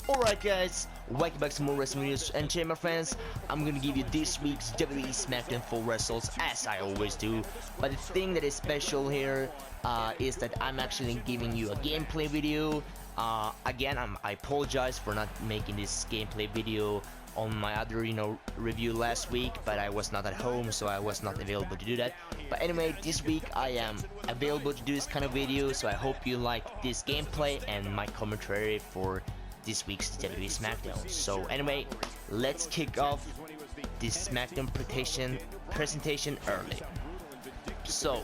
Alright guys, welcome back to more wrestling videos, and today my friends, I'm gonna give you this week's WWE SmackDown full results as I always do. But the thing that is special here is that I'm actually giving you a gameplay video. Again, I apologize for not making this gameplay video on my other review last week, but I was not at home, so I was not available to do that. But anyway, this week I am available to do this kind of video, so I hope you like this gameplay and my commentary for this week's WWE SmackDown. So anyway, let's kick off this SmackDown presentation early. So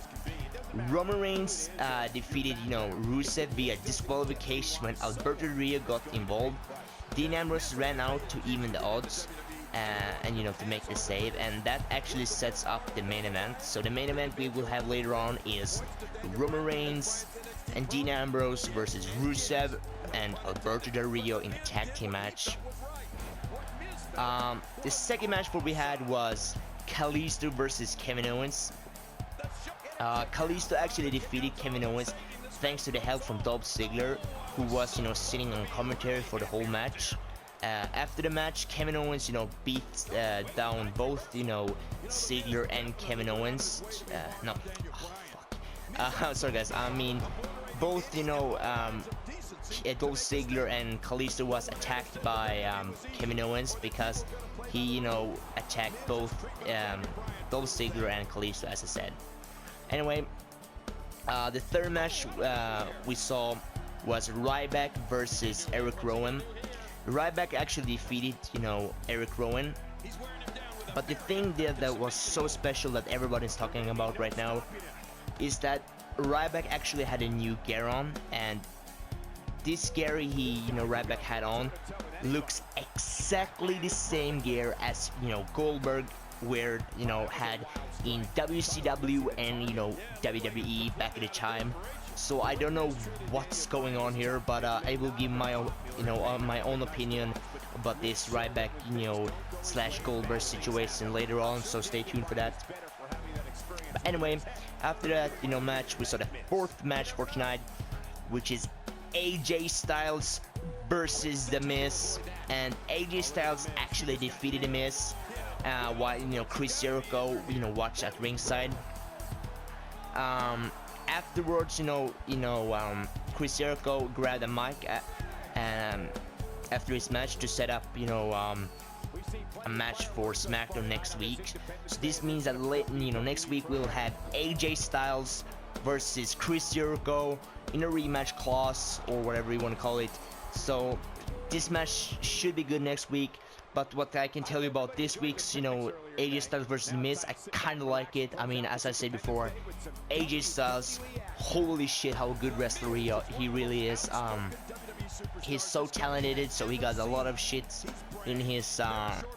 Roman Reigns defeated Rusev via disqualification when Alberto Del Rio got involved. Dean Ambrose ran out to even the odds and to make the save, and that actually sets up the main event. So the main event we will have later on is Roman Reigns and Dean Ambrose versus Rusev and Alberto Del Rio in a tag team match. The second match we had was Kalisto versus Kevin Owens. Kalisto actually defeated Kevin Owens thanks to the help from Dolph Ziggler, who was sitting on commentary for the whole match. After the match, Kevin Owens beat down both Ziggler and Kevin Owens. Sorry guys, I mean both Dolph Ziggler and Kalisto was attacked by Kevin Owens because he attacked both Dolph Ziggler and Kalisto, as I said. Anyway, the third match we saw was Ryback versus Erick Rowan. Ryback actually defeated Erick Rowan, but the thing that was so special that everybody's talking about right now is that Ryback actually had a new gear on, and this gear Ryback had on looks exactly the same gear as Goldberg had in WCW and WWE back at the time. So I don't know what's going on here, but I will give my my own opinion about this Ryback slash Goldberg situation later on, so stay tuned for that. But anyway, after that match, we saw the fourth match for tonight, which is AJ Styles versus The Miz, and AJ Styles actually defeated The Miz while Chris Jericho watched at ringside. Afterwards, Chris Jericho grabbed a mic after his match to set up a match for SmackDown next week. So this means that next week we'll have AJ Styles versus Chris Jericho in a rematch clause, or whatever you want to call it. So this match should be good next week. But what I can tell you about this week's AJ Styles versus Miz, I kind of like it. I mean, as I said before, AJ Styles, holy shit, how good wrestler he really is. He's so talented, so he got a lot of shit in his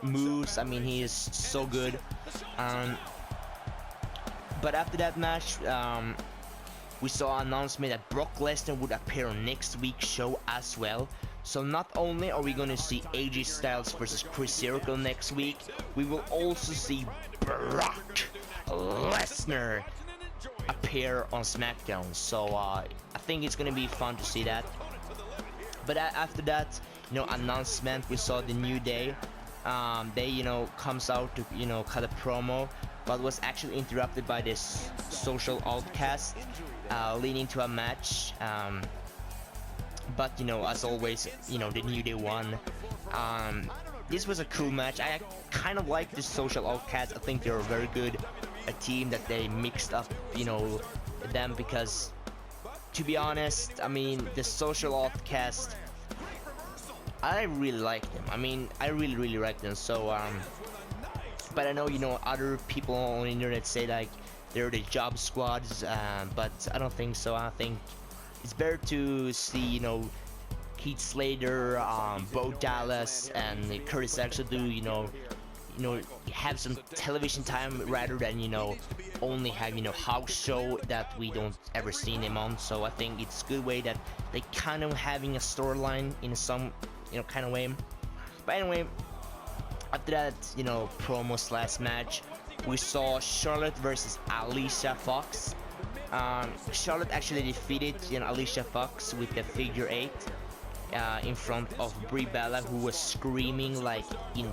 moves. I mean, he is so good. But after that match, we saw an announcement that Brock Lesnar would appear on next week's show as well. So not only are we going to see AJ Styles versus Chris Jericho next week, we will also see Brock Lesnar appear on SmackDown. So I think it's going to be fun to see that. But after that announcement, we saw the New Day. They comes out to cut a promo, but was actually interrupted by this Social Outcasts, leading to a match. But as always, the New Day won. This was a cool match. I kind of like the Social Outcasts. I think they're a very good team that they mixed up, them, because to be honest, I mean, the Social Outcasts, I really like them. I mean, I really like them. So but I know other people on the internet say like they're the job squads, but I don't think so. I think it's better to see Heath Slater, Bo Dallas, and Curtis Axel do have some television time rather than only have house show that we don't ever see them on. So I think it's a good way that they kind of having a storyline in some kind of way. But anyway, after that promo slash match, we saw Charlotte versus Alicia Fox. Charlotte actually defeated Alicia Fox with the figure 8. in front of Brie Bella, who was screaming like in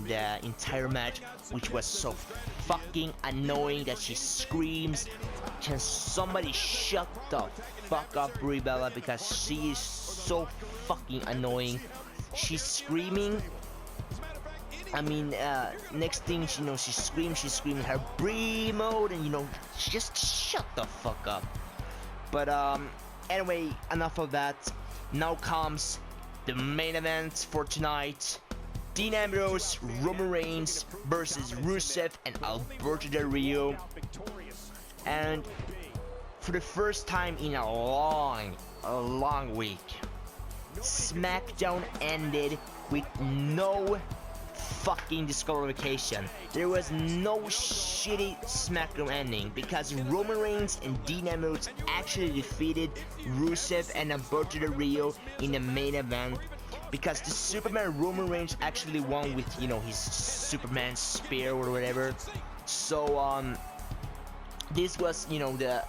the entire match, which was so fucking annoying that she screams. Can somebody shut the fuck up, Brie Bella, because she is so fucking annoying. She's screaming. I mean, next thing she screams her Brie mode, and just shut the fuck up. But anyway, enough of that. Now comes the main event for tonight. Dean Ambrose, Roman Reigns versus Rusev and Alberto Del Rio. And for the first time in a long week, SmackDown ended with no fucking disqualification. There was no shitty SmackDown ending because Roman Reigns and Dean Ambrose actually defeated Rusev and Alberto Del Rio in the main event, because the Superman Roman Reigns actually won with his Superman spear or whatever. So this was the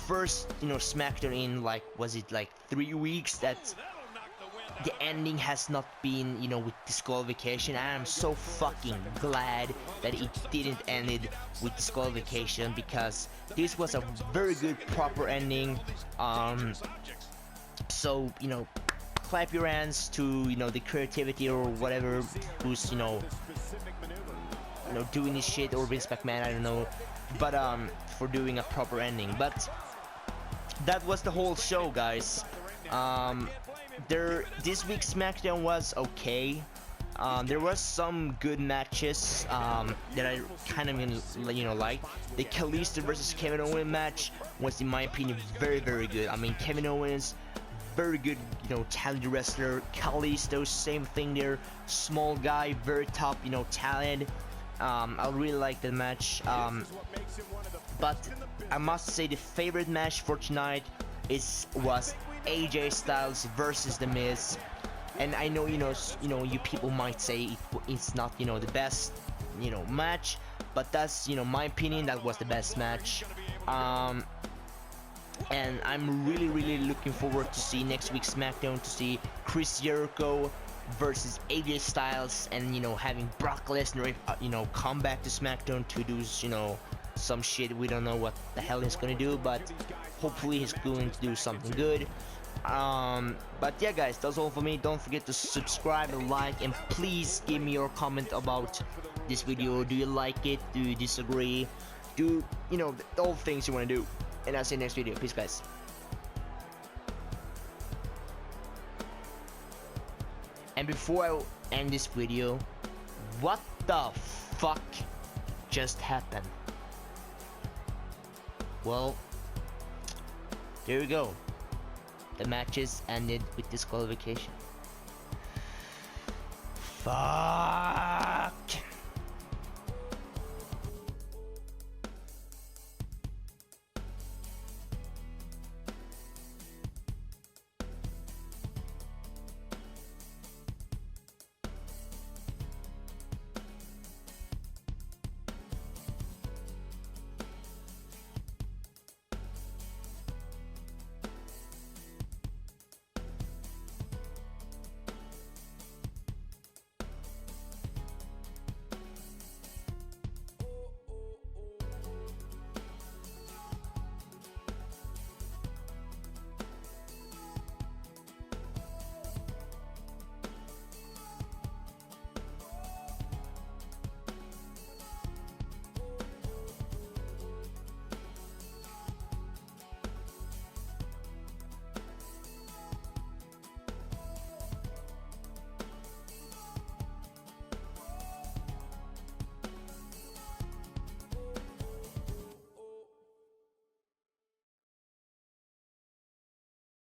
first SmackDown in was it 3 weeks that the ending has not been with disqualification. And I'm so fucking glad that it didn't end it with disqualification, because this was a very good proper ending. So clap your hands to the creativity or whatever who's doing this shit, or Vince McMahon, I don't know, but for doing a proper ending. But that was the whole show, guys. This week's SmackDown was okay. There was some good matches that I kind of liked. The Kalisto versus Kevin Owens match was, in my opinion, very, very good. I mean, Kevin Owens, very good, talented wrestler. Kalisto, same thing there. Small guy, very top, talent. I really like the match. But I must say the favorite match for tonight was AJ Styles versus The Miz. And I know you people might say it's not the best match, but that's my opinion, that was the best match. And I'm really looking forward to see next week's SmackDown, to see Chris Jericho versus AJ Styles, and having Brock Lesnar come back to SmackDown to do some shit. We don't know what the hell he's gonna do, but hopefully he's going to do something good. But yeah, guys, that's all for me. Don't forget to subscribe and like, and please give me your comment about this video. Do you like it? Do you disagree? Do all the things you want to do? And I'll see you next video. Peace, guys. And before I end this video, what the fuck just happened? Well, there we go. The matches ended with disqualification. Fuck.